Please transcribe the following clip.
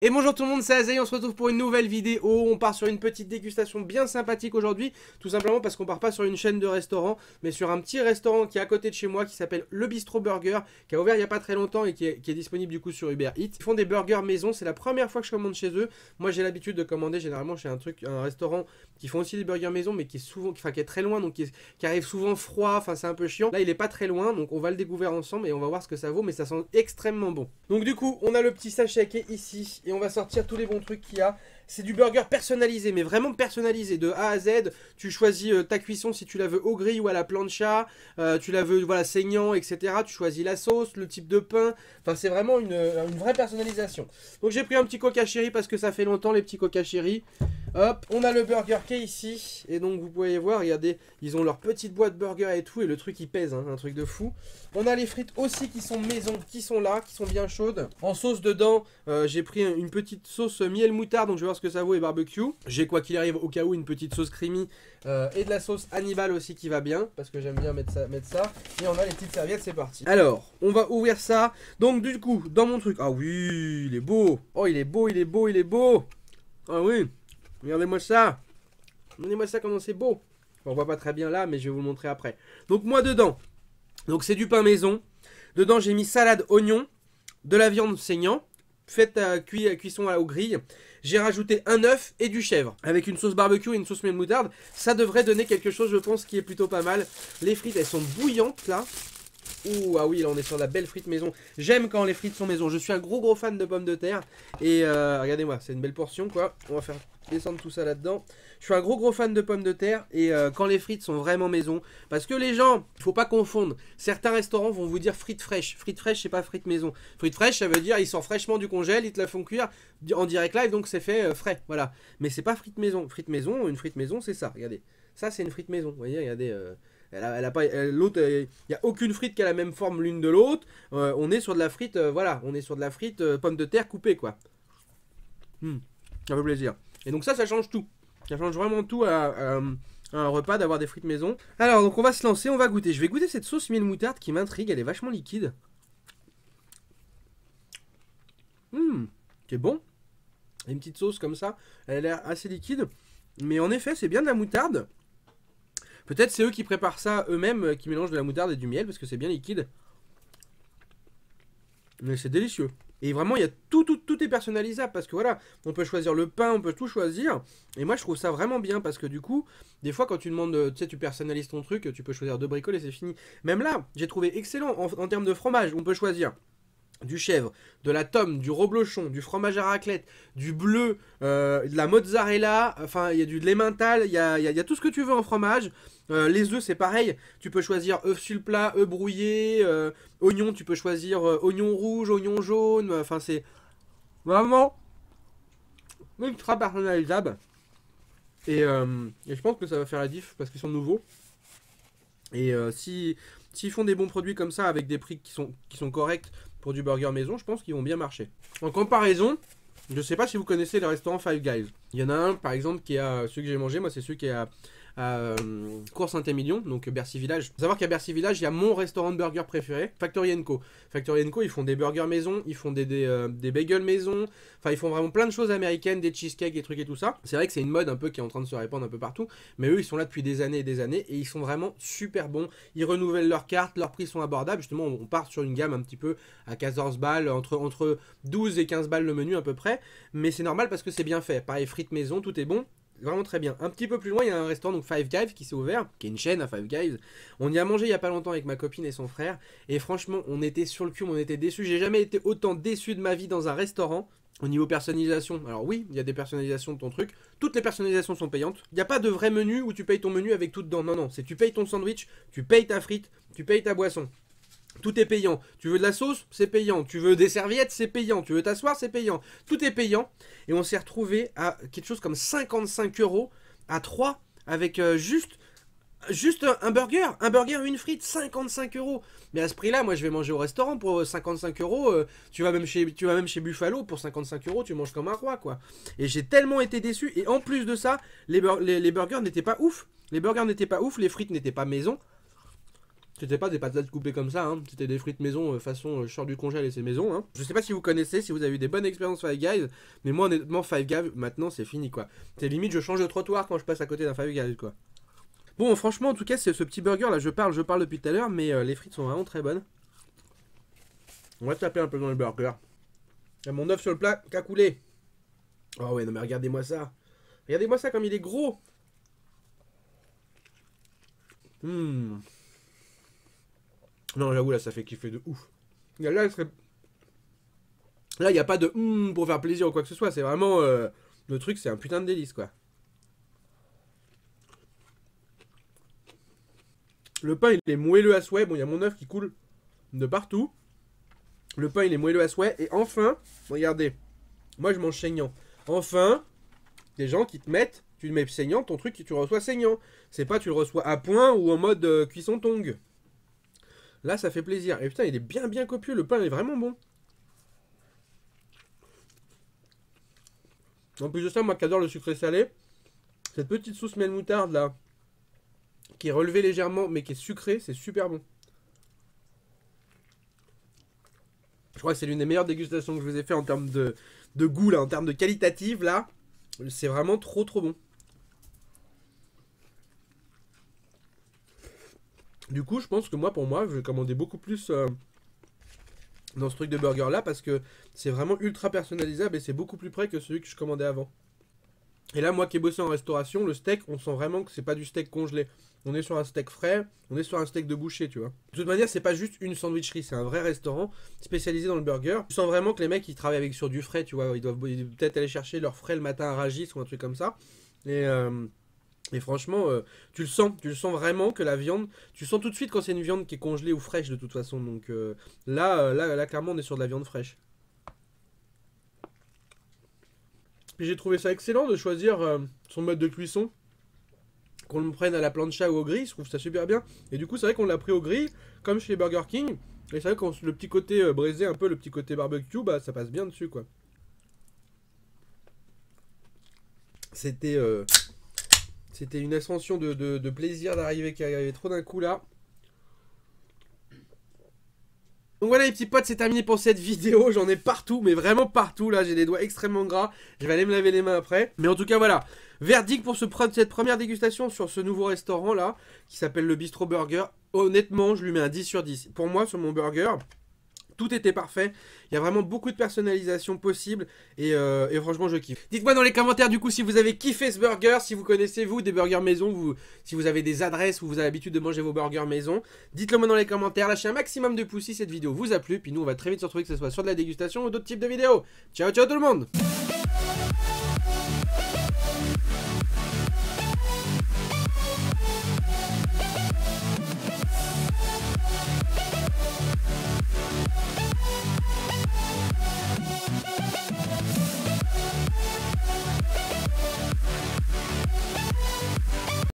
Et bonjour tout le monde, c'est Azaï, on se retrouve pour une nouvelle vidéo. On part sur une petite dégustation bien sympathique aujourd'hui. Tout simplement parce qu'on part pas sur une chaîne de restaurants, mais sur un petit restaurant qui est à côté de chez moi, qui s'appelle Le Bistro Burger, qui a ouvert il y a pas très longtemps et qui est disponible du coup sur Uber Eats. Ils font des burgers maison, c'est la première fois que je commande chez eux. Moi j'ai l'habitude de commander généralement chez un restaurant qui font aussi des burgers maison, mais qui est souvent, enfin qui est très loin, donc qui arrive souvent froid, enfin c'est un peu chiant. Là il est pas très loin, donc on va le découvrir ensemble et on va voir ce que ça vaut, mais ça sent extrêmement bon. Donc du coup, on a le petit sachet qui est ici, et on va sortir tous les bons trucs qu'il y a. C'est du burger personnalisé, mais vraiment personnalisé de A à Z. Tu choisis ta cuisson si tu la veux au grill ou à la plancha, tu la veux voilà, saignant, etc. Tu choisis la sauce, le type de pain. Enfin, c'est vraiment une vraie personnalisation. Donc j'ai pris un petit coca chéri parce que ça fait longtemps les petits coca chéri. Hop, on a le burger qui est ici. Et donc vous pouvez voir, regardez, ils ont leur petite boîte burger et tout. Et le truc il pèse, hein, un truc de fou. On a les frites aussi qui sont maison, qui sont là, qui sont bien chaudes. En sauce dedans, j'ai pris une petite sauce miel moutarde, donc je vais voir ce que ça vaut et barbecue. J'ai quoi qu'il arrive au cas où une petite sauce creamy et de la sauce Hannibal aussi qui va bien, parce que j'aime bien mettre ça. Et on a les petites serviettes, c'est parti. Alors, on va ouvrir ça. Donc du coup, dans mon truc, ah oui, il est beau. Oh, il est beau, il est beau, il est beau. Ah oui. Regardez-moi ça. Regardez-moi ça comment c'est beau. On voit pas très bien là, mais je vais vous le montrer après. Donc moi dedans, donc c'est du pain maison. Dedans j'ai mis salade, oignon, de la viande saignant, faite à cuisson au grill. J'ai rajouté un œuf et du chèvre. Avec une sauce barbecue et une sauce miel moutarde. Ça devrait donner quelque chose, je pense, qui est plutôt pas mal. Les frites, elles sont bouillantes là. Ouh, ah oui, là on est sur la belle frite maison. J'aime quand les frites sont maison. Je suis un gros fan de pommes de terre. Et regardez-moi, c'est une belle portion quoi. On va faire descendre tout ça là-dedans. Je suis un gros fan de pommes de terre. Et quand les frites sont vraiment maison. Parce que les gens, il faut pas confondre. Certains restaurants vont vous dire frites fraîches. Frites fraîches, c'est pas frites maison. Frites fraîches, ça veut dire ils sortent fraîchement du congèle, ils te la font cuire en direct live. Donc c'est fait frais. Voilà. Mais c'est pas frites maison. Frites maison, une frite maison, c'est ça. Regardez. Ça, c'est une frite maison. Vous voyez, regardez. Elle a pas, l'autre, il n'y a aucune frite qui a la même forme l'une de l'autre. On est sur de la frite, voilà, on est sur de la frite pomme de terre coupée, quoi. Ça fait plaisir. Et donc ça change tout. Ça change vraiment tout à un repas d'avoir des frites maison. Alors, donc on va se lancer, on va goûter. Je vais goûter cette sauce miel moutarde qui m'intrigue, elle est vachement liquide. C'est bon. Une petite sauce comme ça, elle a l'air assez liquide. Mais en effet, c'est bien de la moutarde. Peut-être c'est eux qui préparent ça eux-mêmes, qui mélangent de la moutarde et du miel, parce que c'est bien liquide. Mais c'est délicieux. Et vraiment, il y a tout est personnalisable, parce que voilà, on peut choisir le pain, on peut tout choisir. Et moi, je trouve ça vraiment bien, parce que du coup, des fois, quand tu demandes, tu sais, tu personnalises ton truc, tu peux choisir deux bricoles et c'est fini. Même là, j'ai trouvé excellent en termes de fromage, on peut choisir du chèvre, de la tome, du reblochon, du fromage à raclette, du bleu, de la mozzarella, enfin il y a de l'emmental, il y a tout ce que tu veux en fromage. Les œufs c'est pareil, tu peux choisir œufs sur le plat, œufs brouillés, oignons tu peux choisir oignon rouge, oignon jaune, enfin c'est vraiment ultra personnalisable. Et je pense que ça va faire la diff parce qu'ils sont nouveaux. Et s'ils font des bons produits comme ça avec des prix qui sont corrects pour du burger maison, je pense qu'ils vont bien marcher. En comparaison, je sais pas si vous connaissez le restaurant Five Guys. Il y en a un par exemple qui est à celui que j'ai mangé, moi c'est celui qui est à Cours Saint-Émilion, donc Bercy Village. Faut savoir qu'à Bercy Village, il y a mon restaurant de burger préféré, Factory & Co. Factory & Co, ils font des burgers maison, ils font des bagels maison, enfin ils font vraiment plein de choses américaines, des cheesecakes, des trucs et tout ça. C'est vrai que c'est une mode un peu qui est en train de se répandre un peu partout, mais eux ils sont là depuis des années et ils sont vraiment super bons. Ils renouvellent leurs cartes, leurs prix sont abordables. Justement, on part sur une gamme un petit peu à 14 balles, entre 12 et 15 balles le menu à peu près, mais c'est normal parce que c'est bien fait. Pareil, frites maison, tout est bon. Vraiment très bien. Un petit peu plus loin, il y a un restaurant, donc Five Guys, qui s'est ouvert, qui est une chaîne à Five Guys. On y a mangé il y a pas longtemps avec ma copine et son frère. Et franchement, on était sur le cul, on était déçus. J'ai jamais été autant déçu de ma vie dans un restaurant. Au niveau personnalisation, alors oui, il y a des personnalisations de ton truc. Toutes les personnalisations sont payantes. Il n'y a pas de vrai menu où tu payes ton menu avec tout dedans. Non, non, c'est tu payes ton sandwich, tu payes ta frite, tu payes ta boisson. Tout est payant. Tu veux de la sauce, c'est payant. Tu veux des serviettes, c'est payant. Tu veux t'asseoir, c'est payant. Tout est payant. Et on s'est retrouvé à quelque chose comme 55 € à 3 avec juste un burger. Un burger, une frite, 55 €. Mais à ce prix-là, moi je vais manger au restaurant pour 55 €. Tu vas même chez Buffalo pour 55 €, tu manges comme un roi quoi. Et j'ai tellement été déçu. Et en plus de ça, les burgers n'étaient pas ouf. Les burgers n'étaient pas ouf, les frites n'étaient pas maison. C'était pas des patates coupées comme ça, hein. C'était des frites maison façon je sors du congèle et c'est maison. Hein. Je sais pas si vous connaissez, si vous avez eu des bonnes expériences Five Guys, mais moi honnêtement Five Guys maintenant c'est fini quoi. C'est limite je change de trottoir quand je passe à côté d'un Five Guys quoi. Bon franchement en tout cas c'est ce petit burger là, je parle depuis tout à l'heure, mais les frites sont vraiment très bonnes. On va taper un peu dans le burger. Il y a mon œuf sur le plat qui a coulé. Oh ouais non mais regardez-moi ça. Regardez-moi ça comme il est gros. Non, j'avoue, là, ça fait kiffer de ouf. Là, il n'y a pas de pour faire plaisir ou quoi que ce soit. C'est vraiment... le truc, c'est un putain de délice, quoi. Le pain, il est moelleux à souhait. Bon, il y a mon œuf qui coule de partout. Le pain, il est moelleux à souhait. Et enfin, regardez. Moi, je mange saignant. Enfin, des gens qui te mettent... Tu mets saignant, ton truc, tu le reçois saignant. C'est pas tu le reçois à point ou en mode cuisson tongue. Là, ça fait plaisir. Et putain, il est bien copieux. Le pain est vraiment bon. En plus de ça, moi qui adore le sucré salé, cette petite sauce miel moutarde là, qui est relevée légèrement mais qui est sucrée, c'est super bon. Je crois que c'est l'une des meilleures dégustations que je vous ai fait en termes de goût là, en termes de qualitative là. C'est vraiment trop bon. Du coup, je pense que pour moi, je vais commander beaucoup plus dans ce truc de burger là parce que c'est vraiment ultra personnalisable et c'est beaucoup plus près que celui que je commandais avant. Et là, moi qui ai bossé en restauration, le steak, on sent vraiment que c'est pas du steak congelé. On est sur un steak frais, on est sur un steak de boucher, tu vois. De toute manière, c'est pas juste une sandwicherie, c'est un vrai restaurant spécialisé dans le burger. Tu sens vraiment que les mecs, ils travaillent sur du frais, tu vois. Ils doivent peut-être aller chercher leur frais le matin à Ragis ou un truc comme ça. Et franchement, tu le sens vraiment que la viande, tu sens tout de suite quand c'est une viande qui est congelée ou fraîche de toute façon. Donc là, clairement, on est sur de la viande fraîche. Puis j'ai trouvé ça excellent de choisir son mode de cuisson. Qu'on le prenne à la plancha ou au grill, je trouve ça super bien. Et du coup, c'est vrai qu'on l'a pris au grill, comme chez Burger King. Et c'est vrai que le petit côté braisé, un peu le petit côté barbecue, bah ça passe bien dessus quoi. C'était une ascension de plaisir d'arriver qui arrivait trop d'un coup là. Donc voilà les petits potes, c'est terminé pour cette vidéo, j'en ai partout, mais vraiment partout, là j'ai des doigts extrêmement gras, je vais aller me laver les mains après. Mais en tout cas voilà, verdict pour cette première dégustation sur ce nouveau restaurant là, qui s'appelle le Bistro Burger. Honnêtement, je lui mets un 10 sur 10. Pour moi, sur mon burger, tout était parfait, il y a vraiment beaucoup de personnalisation possible et franchement je kiffe. Dites-moi dans les commentaires du coup si vous avez kiffé ce burger, si vous connaissez vous des burgers maison, si vous avez des adresses où vous avez l'habitude de manger vos burgers maison. Dites-le moi dans les commentaires, lâchez un maximum de pouces si cette vidéo vous a plu, puis nous on va très vite se retrouver que ce soit sur de la dégustation ou d'autres types de vidéos. Ciao ciao tout le monde.